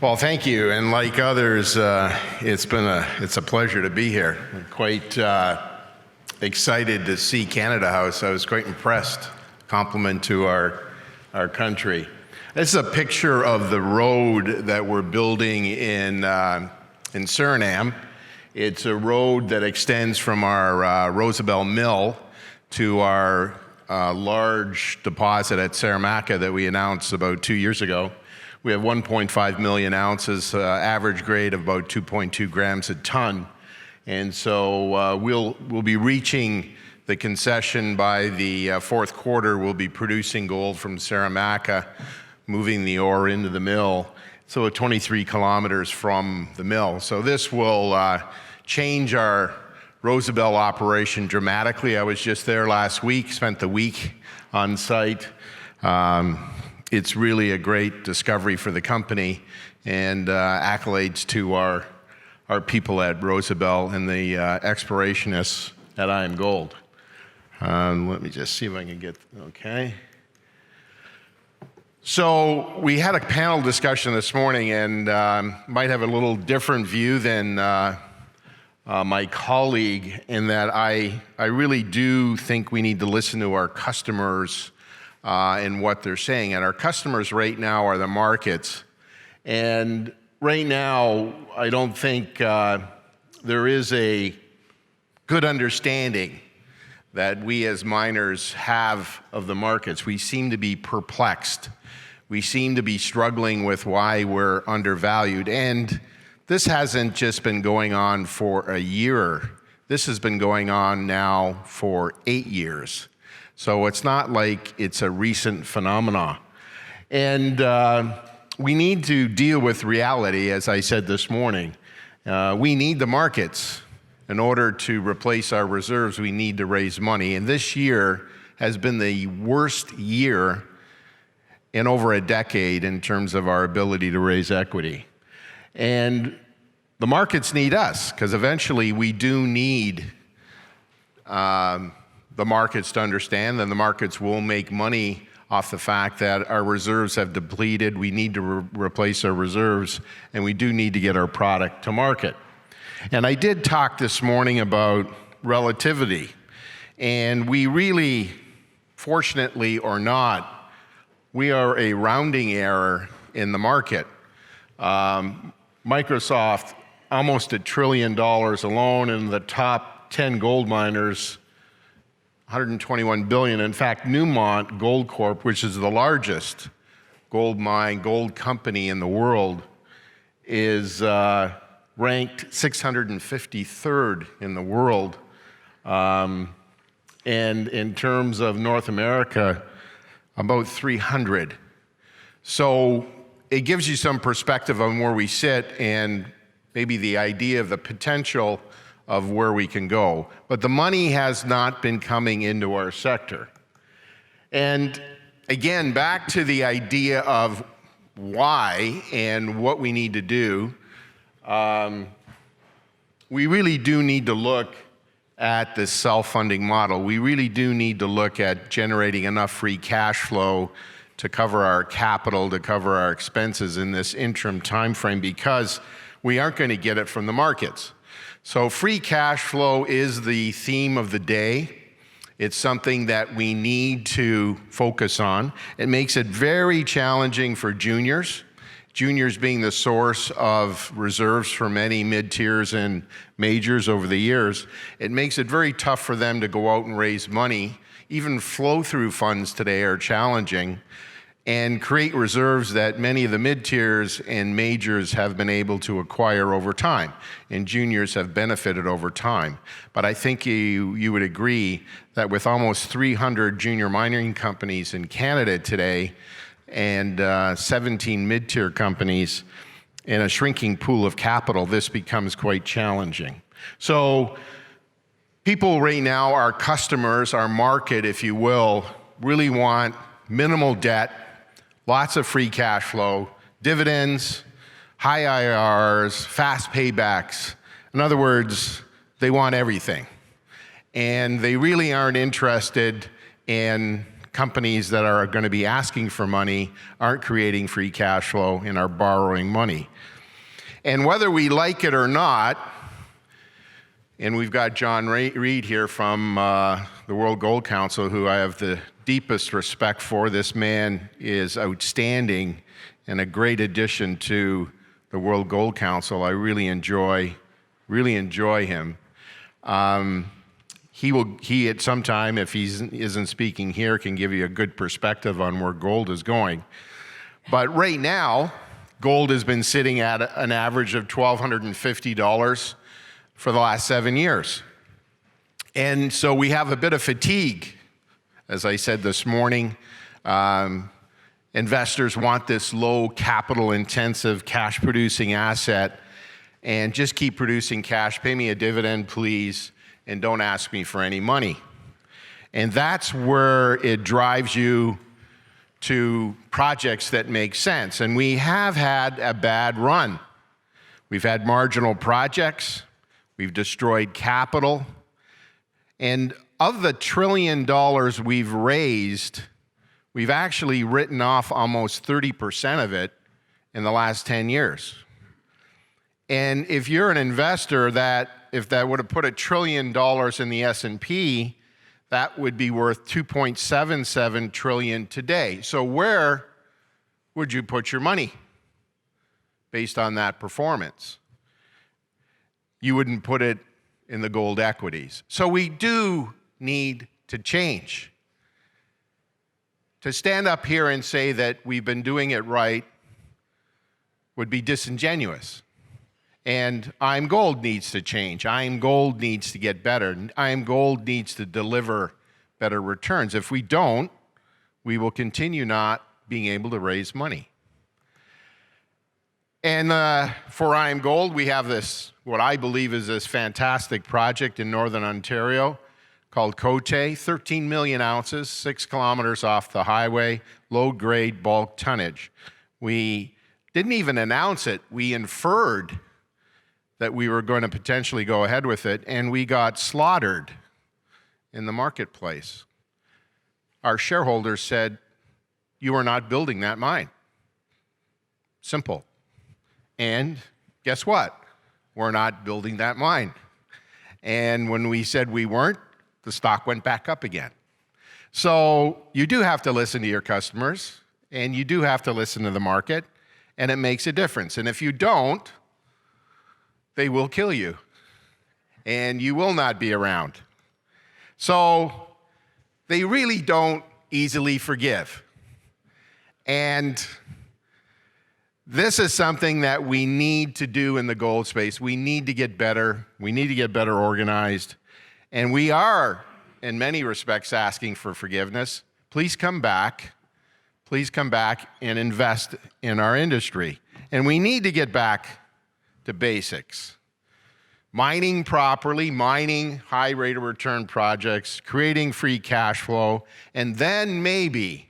Well, thank you, and like others, it's a pleasure to be here. I'm quite excited to see Canada House. I was quite impressed. Compliment to our country. This is a picture of the road that we're building in Suriname. It's a road that extends from our Rosabelle mill to our large deposit at Saramacca that we announced about 2 years ago. We have 1.5 million ounces, average grade of about 2.2 grams a ton. And so we'll be reaching the concession by the fourth quarter. We'll be producing gold from Saramacca, moving the ore into the mill. So 23 kilometers from the mill. So this will change our Rosabelle operation dramatically. I was just there last week, spent the week on site. It's really a great discovery for the company, and accolades to our people at Rosabelle and the explorationists at IAMGOLD. Let me just see if I can get, okay. So we had a panel discussion this morning, and might have a little different view than my colleague, in that I really do think we need to listen to our customers and what they're saying. And our customers right now are the markets. And right now, I don't think there is a good understanding that we as miners have of the markets. We seem to be perplexed. We seem to be struggling with why we're undervalued. And this hasn't just been going on for a year. This has been going on now for 8 years. So it's not like it's a recent phenomenon. And we need to deal with reality, as I said this morning. We need the markets. In order to replace our reserves, we need to raise money. And this year has been the worst year in over a decade in terms of our ability to raise equity. And the markets need us, because eventually we do need the markets to understand that the markets will make money off the fact that our reserves have depleted. We need to replace our reserves, and we do need to get our product to market. And I did talk this morning about relativity, and we really, fortunately or not, we are a rounding error in the market. Microsoft, almost $1 trillion alone, and the top 10 gold miners, 121 billion. In fact, Newmont Gold Corp, which is the largest gold mine, gold company in the world, is ranked 653rd in the world. And in terms of North America, about 300. So it gives you some perspective on where we sit and maybe the idea of the potential of where we can go. But the money has not been coming into our sector. And again, back to the idea of why and what we need to do, we really do need to look at this self-funding model. We really do need to look at generating enough free cash flow to cover our capital, to cover our expenses in this interim time frame, because we aren't going to get it from the markets. So free cash flow is the theme of the day. It's something that we need to focus on. It makes it very challenging for juniors. Juniors being the source of reserves for many mid-tiers and majors over the years. It makes it very tough for them to go out and raise money. Even flow-through funds today are challenging, and create reserves that many of the mid-tiers and majors have been able to acquire over time, and juniors have benefited over time. But I think you would agree that with almost 300 junior mining companies in Canada today, and 17 mid-tier companies in a shrinking pool of capital, this becomes quite challenging. So people right now, our customers, our market, if you will, really want minimal debt, lots of free cash flow, dividends, high IRRs, fast paybacks. In other words, they want everything. And they really aren't interested in companies that are going to be asking for money aren't creating free cash flow and are borrowing money. And whether we like it or not, and we've got John Reed here from the World Gold Council, who I have the deepest respect for. This man is outstanding and a great addition to the World Gold Council. I really enjoy him. He at some time, if he isn't speaking here, can give you a good perspective on where gold is going. But right now, gold has been sitting at an average of $1,250 for the last 7 years. And so we have a bit of fatigue. As I said this morning, investors want this low capital intensive cash producing asset and just keep producing cash. Pay me a dividend, please, and don't ask me for any money. And that's where it drives you to projects that make sense. And we have had a bad run. We've had marginal projects. We've destroyed capital. And of the $1 trillion we've raised, we've actually written off almost 30% of it in the last 10 years. And if you're an investor if that would have put $1 trillion in the S&P, that would be worth $2.77 trillion today. So where would you put your money based on that performance? You wouldn't put it in the gold equities. So we do need to change. To stand up here and say that we've been doing it right would be disingenuous. And IAMGOLD needs to change. IAMGOLD needs to get better. IAMGOLD needs to deliver better returns. If we don't, we will continue not being able to raise money. And for IAMGOLD, we have this, what I believe is this fantastic project in Northern Ontario called Cote, 13 million ounces, 6 kilometers off the highway, low-grade bulk tonnage. We didn't even announce it. We inferred that we were going to potentially go ahead with it, and we got slaughtered in the marketplace. Our shareholders said, "You are not building that mine." Simple. And guess what? We're not building that mine. And when we said we weren't, the stock went back up again. So you do have to listen to your customers, and you do have to listen to the market, and it makes a difference. And if you don't, they will kill you, and you will not be around. So they really don't easily forgive. And this is something that we need to do in the gold space. We need to get better. We need to get better organized. And we are, in many respects, asking for forgiveness. Please come back. Please come back and invest in our industry. And we need to get back to basics. Mining properly, mining high rate of return projects, creating free cash flow, and then maybe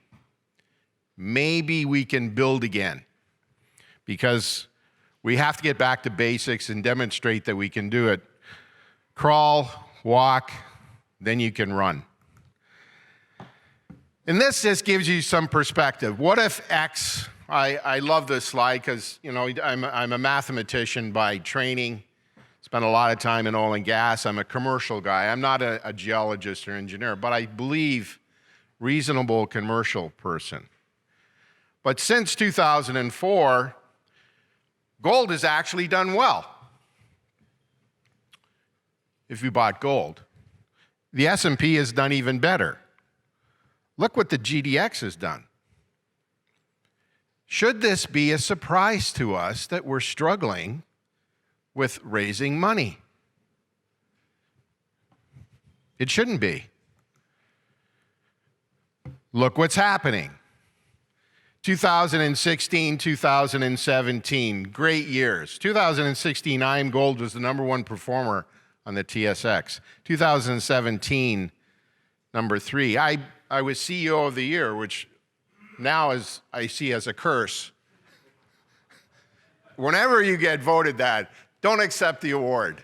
we can build again. Because we have to get back to basics and demonstrate that we can do it. Crawl, walk, then you can run. And this just gives you some perspective. What if X, I love this slide because, you know, I'm a mathematician by training. Spent a lot of time in oil and gas. I'm a commercial guy. I'm not a geologist or engineer, but I believe reasonable commercial person. But since 2004, gold has actually done well. If you bought gold. The S&P has done even better. Look what the GDX has done. Should this be a surprise to us that we're struggling with raising money? It shouldn't be. Look what's happening. 2016, 2017, great years. 2016, IAMGOLD was the #1 performer on the TSX. 2017, #3. I was CEO of the year, which now I see as a curse. Whenever you get voted that, don't accept the award.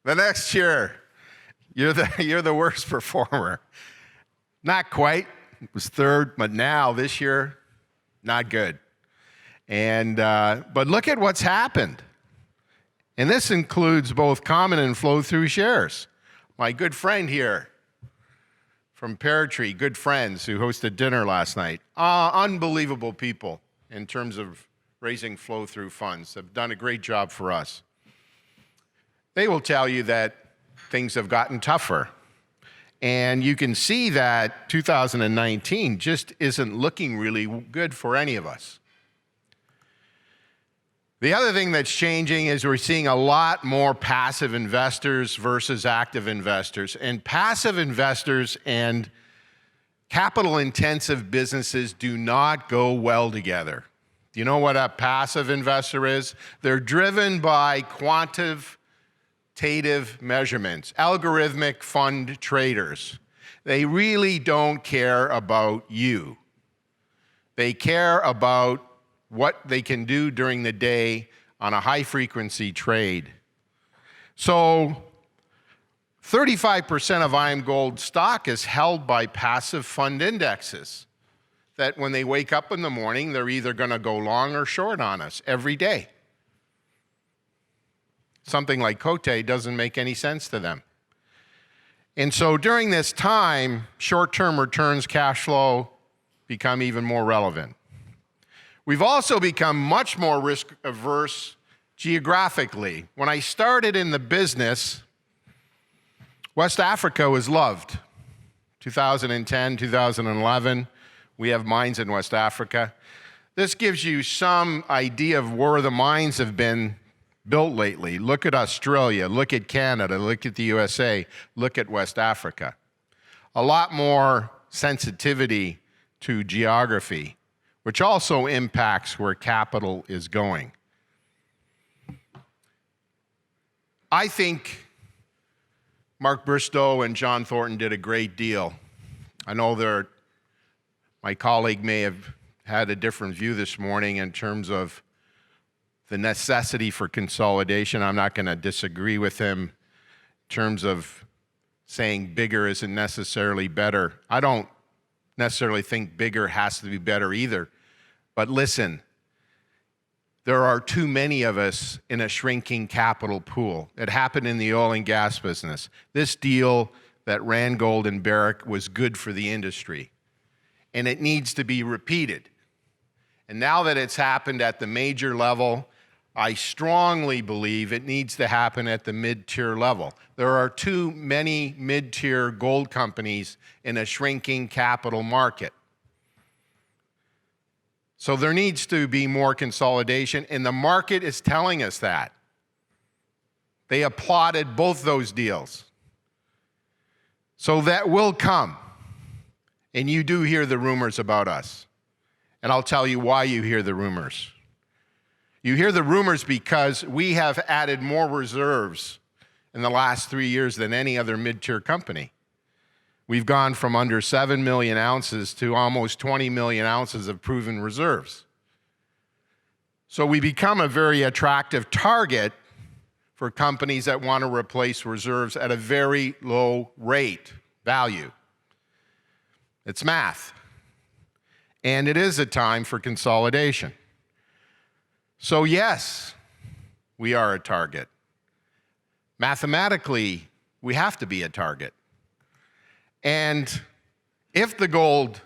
The next year, you're the worst performer. Not quite. It was third, but now, this year, not good. And but look at what's happened. And this includes both common and flow-through shares. My good friend here from Pear Tree, good friends who hosted dinner last night. Unbelievable people in terms of raising flow-through funds. Have done a great job for us. They will tell you that things have gotten tougher. And you can see that 2019 just isn't looking really good for any of us. The other thing that's changing is we're seeing a lot more passive investors versus active investors. And passive investors and capital-intensive businesses do not go well together. Do you know what a passive investor is? They're driven by quantitative measurements, algorithmic fund traders. They really don't care about you. They care about what they can do during the day on a high-frequency trade. So 35% of IAMGOLD stock is held by passive fund indexes that when they wake up in the morning, they're either going to go long or short on us every day. Something like Cote doesn't make any sense to them. And so during this time, short-term returns, cash flow become even more relevant. We've also become much more risk-averse geographically. When I started in the business, West Africa was loved. 2010, 2011, we have mines in West Africa. This gives you some idea of where the mines have been built lately. Look at Australia, look at Canada, look at the USA, look at West Africa. A lot more sensitivity to geography, which also impacts where capital is going. I think Mark Bristow and John Thornton did a great deal. I know my colleague may have had a different view this morning in terms of the necessity for consolidation. I'm not going to disagree with him in terms of saying bigger isn't necessarily better. I don't necessarily think bigger has to be better either. But listen, there are too many of us in a shrinking capital pool. It happened in the oil and gas business. This deal that Randgold and Barrick was good for the industry. And it needs to be repeated. And now that it's happened at the major level, I strongly believe it needs to happen at the mid-tier level. There are too many mid-tier gold companies in a shrinking capital market. So there needs to be more consolidation, and the market is telling us that. They applauded both those deals. So that will come, and you do hear the rumors about us. And I'll tell you why you hear the rumors. You hear the rumors because we have added more reserves in the last 3 years than any other mid-tier company. We've gone from under 7 million ounces to almost 20 million ounces of proven reserves. So we become a very attractive target for companies that want to replace reserves at a very low rate, value. It's math. And it is a time for consolidation. So yes, we are a target. Mathematically, we have to be a target. And if the gold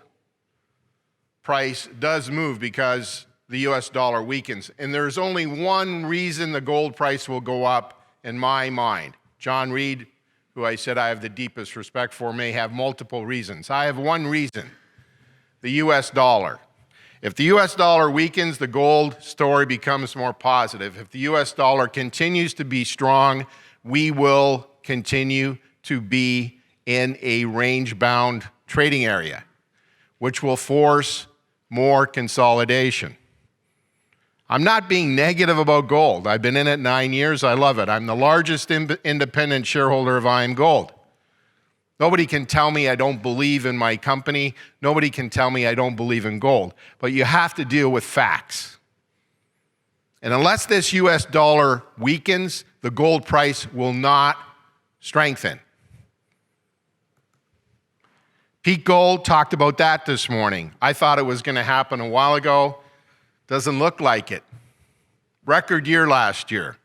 price does move because the US dollar weakens, and there's only one reason the gold price will go up in my mind. John Reed, who I said I have the deepest respect for, may have multiple reasons. I have one reason, the US dollar. If the US dollar weakens, the gold story becomes more positive. If the US dollar continues to be strong, we will continue to be in a range-bound trading area, which will force more consolidation. I'm not being negative about gold. I've been in it 9 years. I love it. I'm the largest independent shareholder of IAMGOLD. Nobody can tell me I don't believe in my company. Nobody can tell me I don't believe in gold. But you have to deal with facts. And unless this US dollar weakens, the gold price will not strengthen. Peak gold, talked about that this morning. I thought it was going to happen a while ago. Doesn't look like it. Record year last year.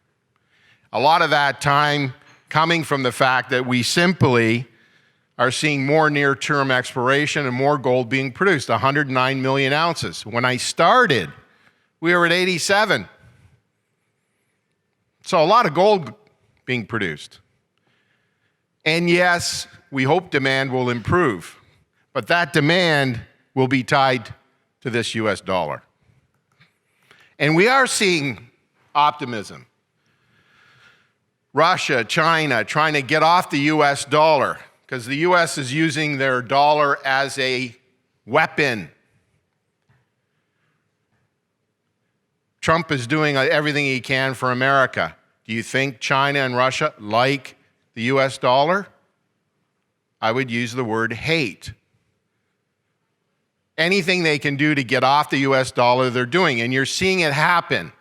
A lot of that time coming from the fact that we simply are seeing more near-term exploration and more gold being produced, 109 million ounces. When I started, we were at 87. So a lot of gold being produced. And yes, we hope demand will improve, but that demand will be tied to this US dollar. And we are seeing optimism. Russia, China, trying to get off the US dollar because the US is using their dollar as a weapon. Trump is doing everything he can for America. Do you think China and Russia like the US dollar? I would use the word hate. Anything they can do to get off the US dollar, they're doing, and you're seeing it happen.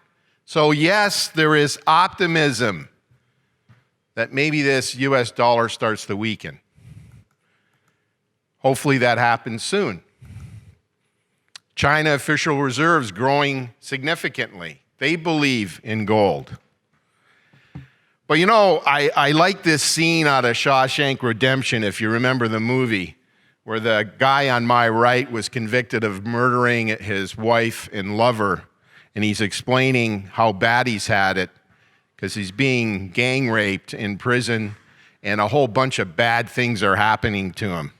So yes, there is optimism that maybe this US dollar starts to weaken. Hopefully that happens soon. China official reserves growing significantly. They believe in gold. But you know, I like this scene out of Shawshank Redemption, if you remember the movie, where the guy on my right was convicted of murdering his wife and lover, and he's explaining how bad he's had it because he's being gang raped in prison and a whole bunch of bad things are happening to him.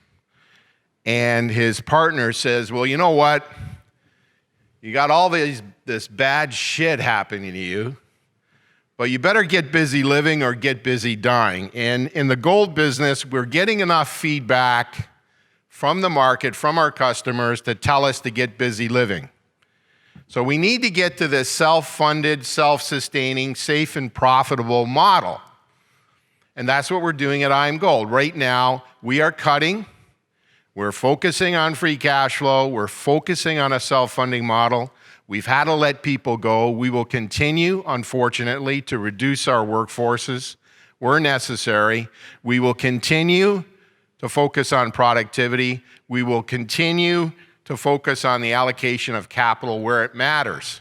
And his partner says, well, you know what? You got all this bad shit happening to you, but you better get busy living or get busy dying. And in the gold business, we're getting enough feedback from the market, from our customers, to tell us to get busy living. So we need to get to this self-funded, self-sustaining, safe and profitable model. And that's what we're doing at IAMGOLD. Right now, we are cutting. We're focusing on free cash flow. We're focusing on a self-funding model. We've had to let people go. We will continue, unfortunately, to reduce our workforces where necessary. We will continue to focus on productivity. We will continue to focus on the allocation of capital where it matters.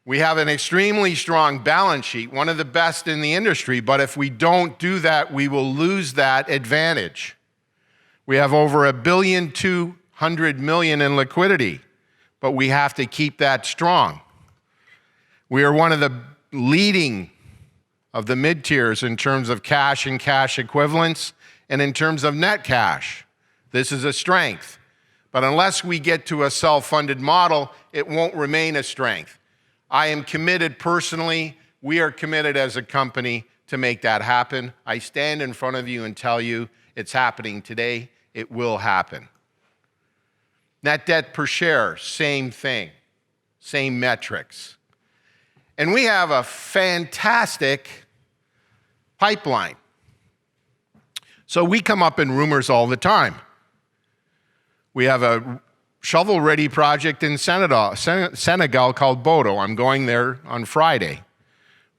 We have an extremely strong balance sheet, one of the best in the industry, but if we don't do that, we will lose that advantage. We have over $1.2 billion in liquidity, but we have to keep that strong. We are one of the leading of the mid-tiers in terms of cash and cash equivalents and in terms of net cash. This is a strength. But unless we get to a self-funded model, it won't remain a strength. I am committed personally, we are committed as a company to make that happen. I stand in front of you and tell you it's happening today. It will happen. Net debt per share, same thing, same metrics. And we have a fantastic pipeline. So we come up in rumors all the time. We have a shovel-ready project in Senegal called Bodo. I'm going there on Friday.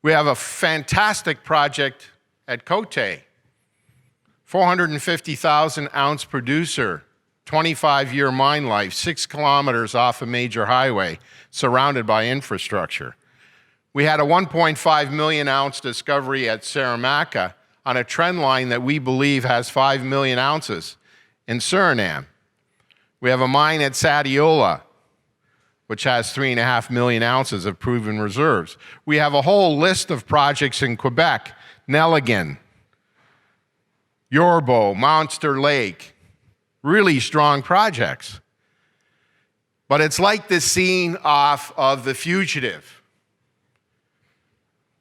We have a fantastic project at Côté, 450,000 ounce producer, 25-year mine life, 6 kilometers off a major highway, surrounded by infrastructure. We had a 1.5 million ounce discovery at Saramacca on a trend line that we believe has 5 million ounces in Suriname. We have a mine at Sadiola, which has 3.5 million ounces of proven reserves. We have a whole list of projects in Quebec, Nelligan, Yorbo, Monster Lake, really strong projects. But it's like the scene off of The Fugitive,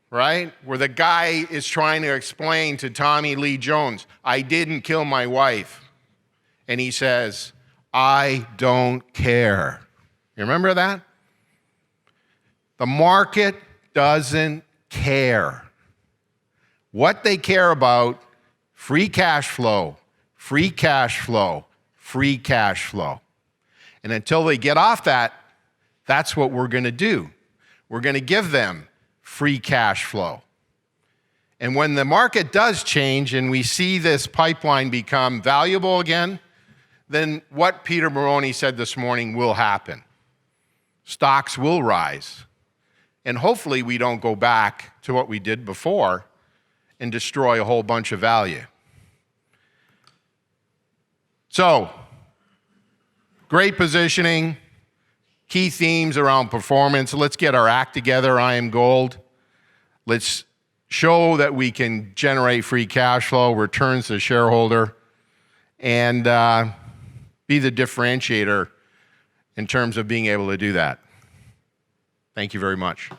right? Where the guy is trying to explain to Tommy Lee Jones, I didn't kill my wife. And he says, I don't care. You remember that? The market doesn't care. What they care about, free cash flow, free cash flow, free cash flow. And until they get off that, that's what we're going to do. We're going to give them free cash flow. And when the market does change and we see this pipeline become valuable again, then what Peter Maroney said this morning will happen. Stocks will rise. And hopefully we don't go back to what we did before and destroy a whole bunch of value. So, great positioning, key themes around performance. Let's get our act together, IAMGOLD. Let's show that we can generate free cash flow, returns to shareholder, and be the differentiator in terms of being able to do that. Thank you very much.